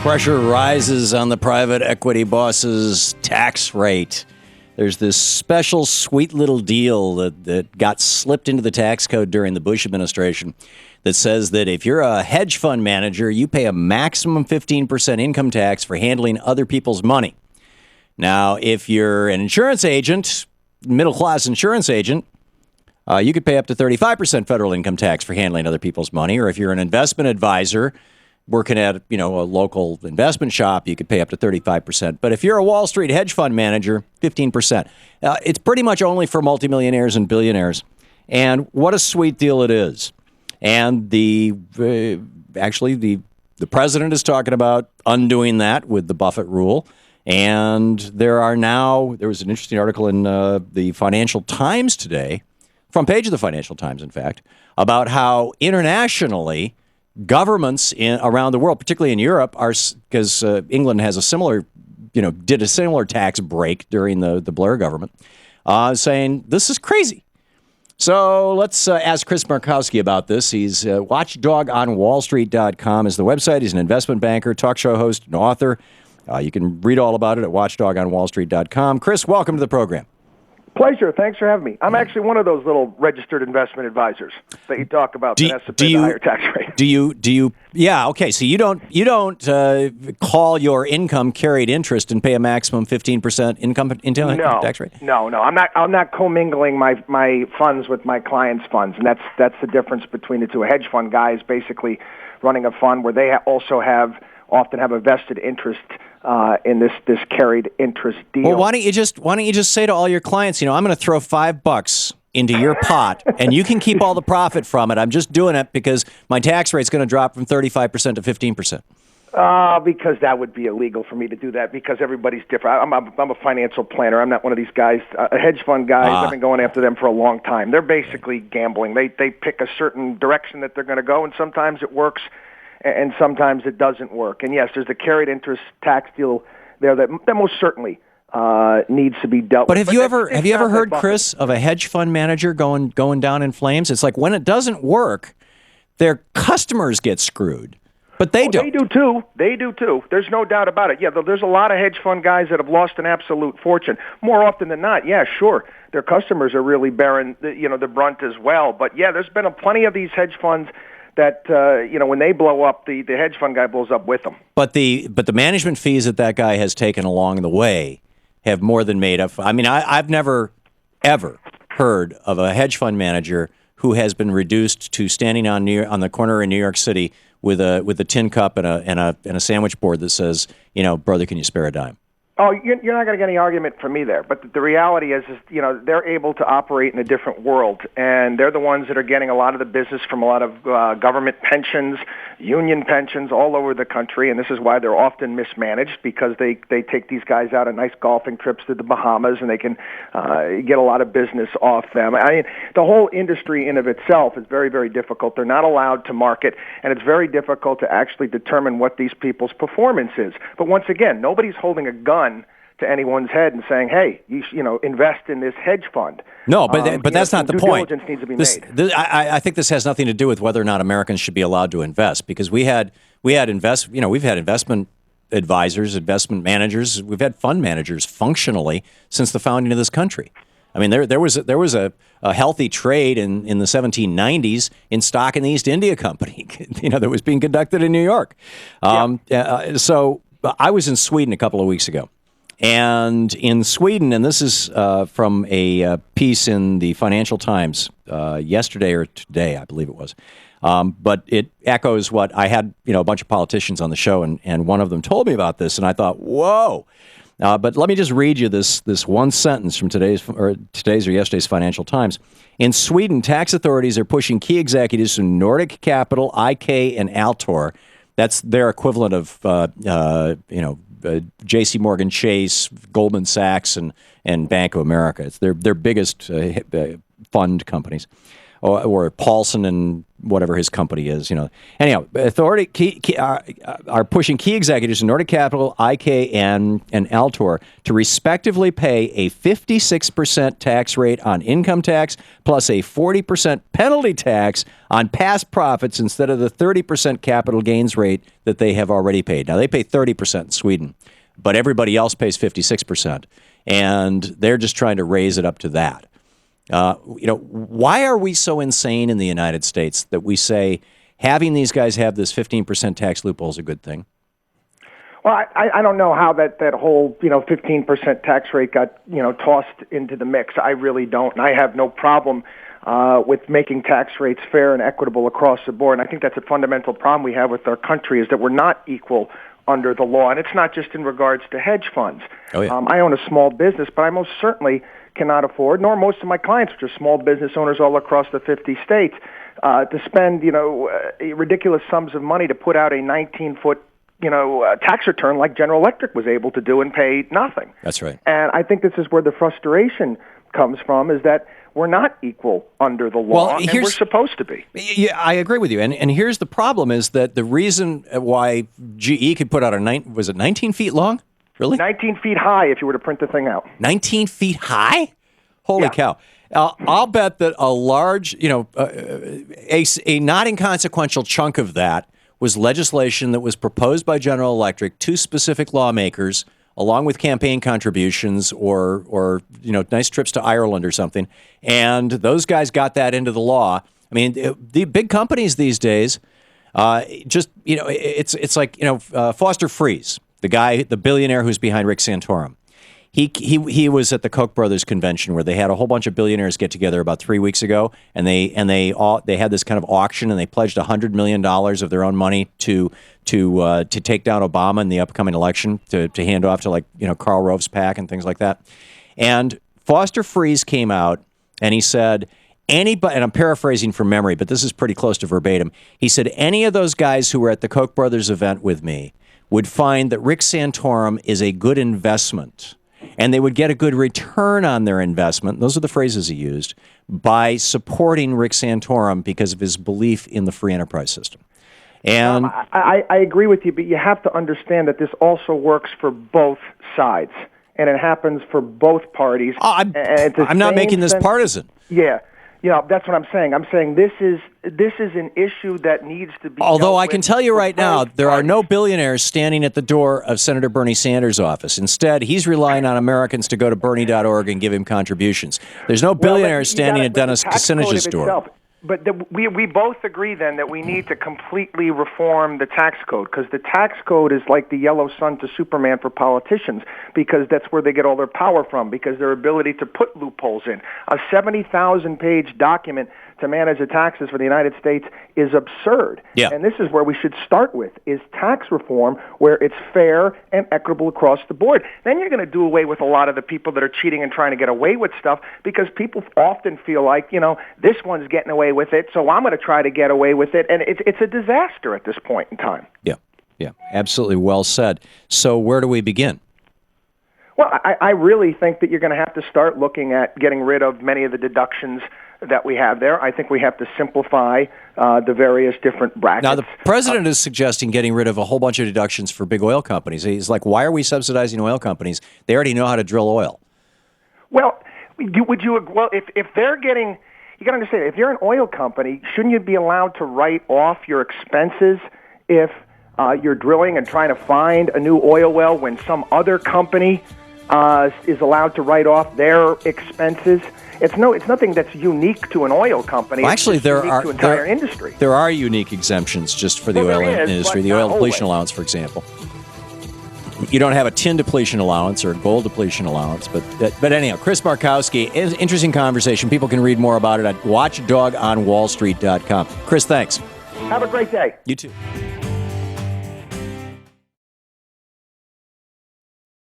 Pressure rises on the private equity boss's tax rate. There's this special sweet little deal that got slipped into the tax code during the Bush administration that says that if you're a hedge fund manager, you pay a maximum 15% income tax for handling other people's money. Now, if you're an insurance agent, middle-class insurance agent, you could pay up to 35% federal income tax for handling other people's money. Or if you're an investment advisor working at, a local investment shop, you could pay up to 35%. But if you're a Wall Street hedge fund manager, 15%. It's pretty much only for multimillionaires and billionaires. And what a sweet deal it is. And the president is talking about undoing that with the Buffett rule. And there was an interesting article in the Financial Times today, front page of the Financial Times, in fact, about how internationally governments around the world, particularly in Europe, because England has did a similar tax break during the Blair government, saying this is crazy. So let's ask Chris Markowski about this. He's watchdogonwallstreet.com is the website. He's an investment banker, talk show host, and author. You can read all about it at watchdogonwallstreet.com. Chris, welcome to the program. Pleasure. Thanks for having me. I'm actually one of those little registered investment advisors that you talk about that has to pay the higher tax rate. Do you? Yeah. Okay. So you don't call your income carried interest and pay a maximum 15% income tax rate? No. I'm not commingling my funds with my clients' funds, and that's the difference between the two. A hedge fund guy is basically running a fund where they often have a vested interest in this carried interest deal. Well, why don't you just say to all your clients, I'm going to throw $5 into your pot, and you can keep all the profit from it. I'm just doing it because my tax rate's going to drop from 35% to 15%. Because that would be illegal for me to do that because everybody's different. I'm a financial planner. I'm not one of these guys, hedge fund guys. I've been going after them for a long time. They're basically gambling. They pick a certain direction that they're going to go, and sometimes it works, and sometimes it doesn't work. And yes, there's a carried interest tax deal there that most certainly needs to be dealt with. But have you ever heard, Chris, of a hedge fund manager going down in flames? It's like when it doesn't work, their customers get screwed. But they don't. They do too. There's no doubt about it. Yeah, there's a lot of hedge fund guys that have lost an absolute fortune. More often than not, yeah, sure, their customers are really bearing the brunt as well. But yeah, there's been plenty of these hedge funds that when they blow up, the hedge fund guy blows up with them. But the management fees that guy has taken along the way have more than made up. I mean, I've never ever heard of a hedge fund manager who has been reduced to standing on the corner in New York City with a tin cup and a sandwich board that says, brother, can you spare a dime? Oh, you're not going to get any argument from me there. But the reality is, they're able to operate in a different world, and they're the ones that are getting a lot of the business from a lot of government pensions, union pensions all over the country, and this is why they're often mismanaged because they take these guys out on nice golfing trips to the Bahamas, and they can get a lot of business off them. I mean, the whole industry in of itself is very, very difficult. They're not allowed to market, and it's very difficult to actually determine what these people's performance is. But once again, nobody's holding a gun to anyone's head and saying, "Hey, you invest in this hedge fund." No, but that's not the point. Due diligence needs to be made. I think this has nothing to do with whether or not Americans should be allowed to invest, because we've had investment advisors, investment managers, we've had fund managers functionally since the founding of this country. I mean, there was a healthy trade in the 1790s in stock in the East India Company, that was being conducted in New York. So I was in Sweden a couple of weeks ago. And in Sweden, and this is from a piece in the Financial Times yesterday or today, I believe it was, but it echoes what I had, a bunch of politicians on the show, and one of them told me about this, and I thought, whoa. But let me just read you this one sentence from today's or yesterday's Financial Times. In Sweden, tax authorities are pushing key executives from Nordic Capital, IK, and Altor. That's their equivalent of, J.C. Morgan Chase, Goldman Sachs, and Bank of America. It's their biggest fund companies. or Paulson and whatever his company is. Anyhow, are pushing key executives in Nordic Capital, IKN, and Altor to respectively pay a 56% tax rate on income tax plus a 40% penalty tax on past profits instead of the 30% capital gains rate that they have already paid. Now, they pay 30% in Sweden, but everybody else pays 56%, and they're just trying to raise it up to that. Why are we so insane in the United States that we say having these guys have this 15% tax loophole is a good thing? Well, I don't know how that whole 15% tax rate got tossed into the mix. I really don't, and I have no problem with making tax rates fair and equitable across the board. And I think that's a fundamental problem we have with our country is that we're not equal under the law, and it's not just in regards to hedge funds. Oh, yeah. I own a small business, but I most certainly cannot afford, nor most of my clients, which are small business owners all across the 50 states, to spend ridiculous sums of money to put out a 19-foot tax return like General Electric was able to do and pay nothing. That's right. And I think this is where the frustration comes from, is that we're not equal under the law, and we're supposed to be. Yeah, I agree with you. And here's the problem is that the reason why GE could put out was it 19 feet long? Really? 19 feet high if you were to print the thing out. 19 feet high? Holy cow. I'll bet that a large, a not inconsequential chunk of that was legislation that was proposed by General Electric to specific lawmakers, along with campaign contributions or nice trips to Ireland or something. And those guys got that into the law. I mean, the big companies these days, it's like, Foster Friess, the billionaire who's behind Rick Santorum. He was at the Koch brothers convention where they had a whole bunch of billionaires get together about 3 weeks ago, and they had this kind of auction, and they pledged $100 million of their own money to take down Obama in the upcoming election, to hand off to Karl Rove's PAC and things like that. And Foster Friess came out and he said, anybody, and I'm paraphrasing from memory, but this is pretty close to verbatim. He said, any of those guys who were at the Koch brothers event with me would find that Rick Santorum is a good investment, and they would get a good return on their investment, those are the phrases he used, by supporting Rick Santorum because of his belief in the free enterprise system. And I agree with you, but you have to understand that this also works for both sides, and it happens for both parties. I'm not making this partisan. Yeah. That's what I'm saying. I'm saying this is an issue that needs to be. Although I can tell you right now, there are no billionaires standing at the door of Senator Bernie Sanders' office. Instead, he's relying on Americans to go to Bernie.org and give him contributions. There's no billionaires standing at Dennis Kucinich's door. But we both agree then that we need to completely reform the tax code, because the tax code is like the yellow sun to Superman for politicians, because that's where they get all their power from, because their ability to put loopholes in. A 70,000-page document to manage the taxes for the United States is absurd. Yeah. And this is where we should start with, is tax reform where it's fair and equitable across the board. Then you're going to do away with a lot of the people that are cheating and trying to get away with stuff, because people often feel like, this one's getting away with it, so I'm going to try to get away with it. And it's a disaster at this point in time. Yeah, absolutely well said. So where do we begin? Well, I really think that you're going to have to start looking at getting rid of many of the deductions that we have there. I think we have to simplify the various different brackets. Now, the president is suggesting getting rid of a whole bunch of deductions for big oil companies. He's like, why are we subsidizing oil companies? They already know how to drill oil. Well, if they're getting, you got to understand, if you're an oil company, shouldn't you be allowed to write off your expenses if you're drilling and trying to find a new oil well when some other company is allowed to write off their expenses? It's nothing that's unique to an oil company. Well, actually, there are to entire industry. There are unique exemptions just for the oil industry. The oil depletion allowance, for example. You don't have a tin depletion allowance or a gold depletion allowance, but anyhow, Chris Markowski, interesting conversation. People can read more about it at watchdogonwallstreet.com. Chris, thanks. Have a great day. You too.